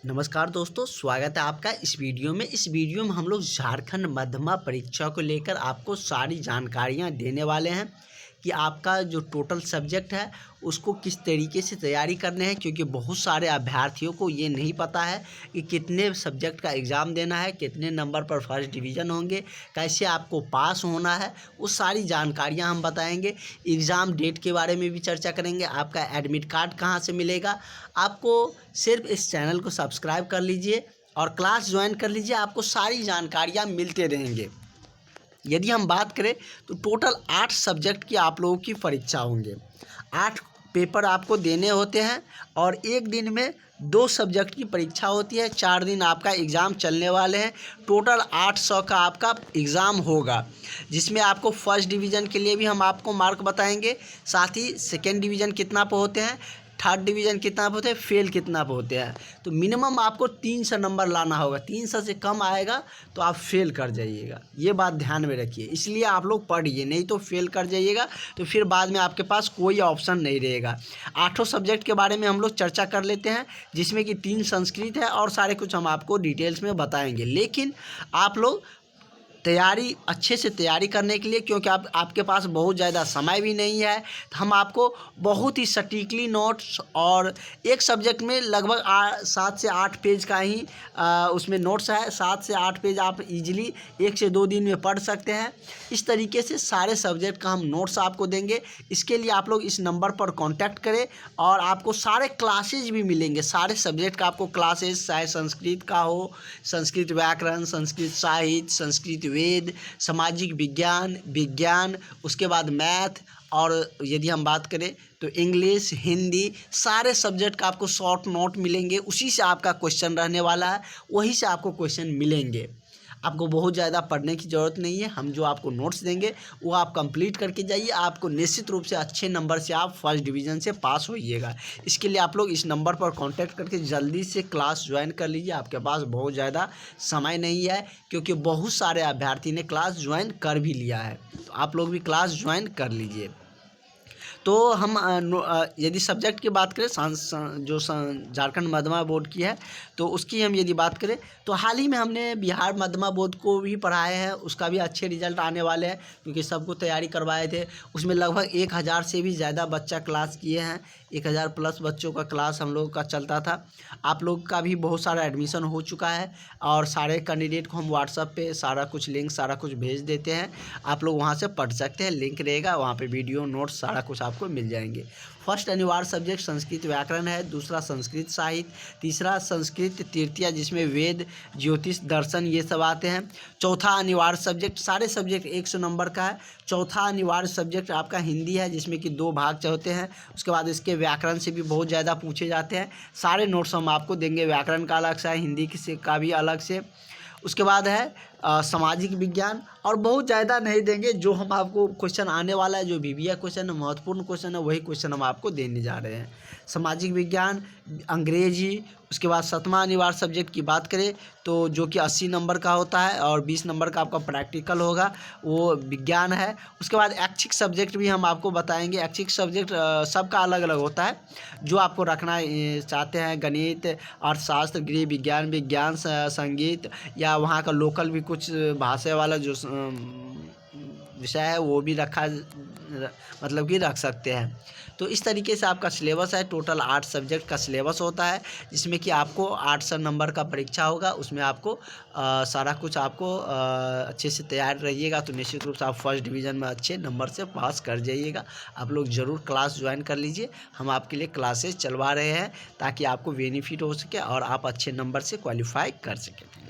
नमस्कार दोस्तों, स्वागत है आपका इस वीडियो में। इस वीडियो में हम लोग झारखंड मध्यमा परीक्षा को लेकर आपको सारी जानकारियां देने वाले हैं कि आपका जो टोटल सब्जेक्ट है उसको किस तरीके से तैयारी करने हैं, क्योंकि बहुत सारे अभ्यर्थियों को ये नहीं पता है कि कितने सब्जेक्ट का एग्ज़ाम देना है, कितने नंबर पर फर्स्ट डिवीज़न होंगे, कैसे आपको पास होना है। वो सारी जानकारियां हम बताएंगे। एग्ज़ाम डेट के बारे में भी चर्चा करेंगे। आपका एडमिट कार्ड कहाँ से मिलेगा। आपको सिर्फ इस चैनल को सब्सक्राइब कर लीजिए और क्लास ज्वाइन कर लीजिए, आपको सारी जानकारियाँ मिलते रहेंगे। यदि हम बात करें तो टोटल 8 सब्जेक्ट की आप लोगों की परीक्षा होंगे। 8 पेपर आपको देने होते हैं और एक दिन में 2 सब्जेक्ट की परीक्षा होती है। 4 दिन आपका एग्ज़ाम चलने वाले हैं। टोटल 800 का आपका एग्ज़ाम होगा, जिसमें आपको फर्स्ट डिवीज़न के लिए भी हम आपको मार्क बताएंगे, साथ ही सेकेंड डिवीज़न कितना पे होते हैं, थर्ड डिवीज़न कितना पे होते हैं, फेल कितना पे होते हैं। तो मिनिमम आपको 300 नंबर लाना होगा। 300 से कम आएगा तो आप फेल कर जाइएगा, ये बात ध्यान में रखिए। इसलिए आप लोग पढ़िए, नहीं तो फेल कर जाइएगा तो फिर बाद में आपके पास कोई ऑप्शन नहीं रहेगा। 8 सब्जेक्ट के बारे में हम लोग चर्चा कर लेते हैं, जिसमें कि 3 संस्कृत है और सारे कुछ हम आपको डिटेल्स में बताएंगे। लेकिन आप लोग तैयारी अच्छे से तैयारी करने के लिए, क्योंकि आपके पास बहुत ज़्यादा समय भी नहीं है, तो हम आपको बहुत ही सटीकली नोट्स और एक सब्जेक्ट में लगभग 7 से 8 पेज का ही उसमें नोट्स है। 7 से 8 पेज आप इजीली 1 से 2 दिन में पढ़ सकते हैं। इस तरीके से सारे सब्जेक्ट का हम नोट्स आपको देंगे। इसके लिए आप लोग इस नंबर पर कॉन्टैक्ट करें और आपको सारे क्लासेज भी मिलेंगे। सारे सब्जेक्ट का आपको क्लासेज, चाहे संस्कृत का हो, संस्कृत व्याकरण, संस्कृत साहित्य, संस्कृत वेद, सामाजिक विज्ञान, उसके बाद मैथ, और यदि हम बात करें तो इंग्लिश, हिंदी, सारे सब्जेक्ट का आपको शॉर्ट नोट मिलेंगे। उसी से आपका क्वेश्चन रहने वाला है, वहीं से आपको क्वेश्चन मिलेंगे। आपको बहुत ज़्यादा पढ़ने की ज़रूरत नहीं है। हम जो आपको नोट्स देंगे वो आप कंप्लीट करके जाइए। आपको निश्चित रूप से अच्छे नंबर से आप फर्स्ट डिवीज़न से पास होइएगा। इसके लिए आप लोग इस नंबर पर कांटेक्ट करके जल्दी से क्लास ज्वाइन कर लीजिए। आपके पास बहुत ज़्यादा समय नहीं है, क्योंकि बहुत सारे अभ्यर्थी ने क्लास ज्वाइन कर भी लिया है, तो आप लोग भी क्लास ज्वाइन कर लीजिए। तो हम यदि सब्जेक्ट की बात करें, जो झारखंड मध्यमा बोर्ड की है, तो उसकी हम यदि बात करें तो हाल ही में हमने बिहार मध्यमा बोर्ड को भी पढ़ाए हैं। उसका भी अच्छे रिजल्ट आने वाले हैं, क्योंकि सबको तैयारी करवाए थे। उसमें लगभग 1000 से भी ज़्यादा बच्चा क्लास किए हैं। 1000 प्लस बच्चों का क्लास हम लोग का चलता था। आप लोग का भी बहुत सारा एडमिशन हो चुका है और सारे कैंडिडेट को हम व्हाट्सएप पे सारा कुछ लिंक, सारा कुछ भेज देते हैं। आप लोग वहाँ से पढ़ सकते हैं, लिंक रहेगा वहाँ पे, वीडियो नोट्स सारा कुछ आपको मिल जाएंगे। फर्स्ट अनिवार्य सब्जेक्ट संस्कृत व्याकरण है, दूसरा संस्कृत साहित्य, तीसरा संस्कृत तृतीया जिसमें वेद, ज्योतिष, दर्शन ये सब आते हैं। चौथा अनिवार्य सब्जेक्ट, सारे सब्जेक्ट 100 नंबर का है। चौथा अनिवार्य सब्जेक्ट आपका हिंदी है, जिसमें कि 2 भाग होते हैं। उसके बाद इसके व्याकरण से भी बहुत ज़्यादा पूछे जाते हैं। सारे नोट्स हम आपको देंगे, व्याकरण का अलग से है, हिंदी का भी अलग से। उसके बाद है सामाजिक विज्ञान, और बहुत ज़्यादा नहीं देंगे। जो हम आपको क्वेश्चन आने वाला है, जो बीबीए क्वेश्चन है, महत्वपूर्ण क्वेश्चन है, वही क्वेश्चन हम आपको देने जा रहे हैं। सामाजिक विज्ञान, अंग्रेजी। उसके बाद 7वां अनिवार्य सब्जेक्ट की बात करें तो जो कि 80 नंबर का होता है और 20 नंबर का आपका प्रैक्टिकल होगा, वो विज्ञान है। उसके बाद ऐच्छिक सब्जेक्ट भी हम आपको बताएंगे। ऐच्छिक सब्जेक्ट सबका अलग अलग होता है। जो आपको रखना चाहते हैं, गणित, अर्थशास्त्र, गृह विज्ञान, विज्ञान, संगीत, या वहाँ का लोकल भी कुछ भाषा वाला जो विषय है वो भी मतलब कि रख सकते हैं। तो इस तरीके से आपका सिलेबस है। टोटल 8 सब्जेक्ट का सिलेबस होता है, जिसमें कि आपको 800 नंबर का परीक्षा होगा। उसमें आपको सारा कुछ आपको अच्छे से तैयार रहिएगा तो निश्चित रूप से आप फर्स्ट डिवीज़न में अच्छे नंबर से पास कर जाइएगा। आप लोग ज़रूर क्लास ज्वाइन कर लीजिए। हम आपके लिए क्लासेस चलवा रहे हैं ताकि आपको बेनिफिट हो सके और आप अच्छे नंबर से क्वालिफाई कर सकें।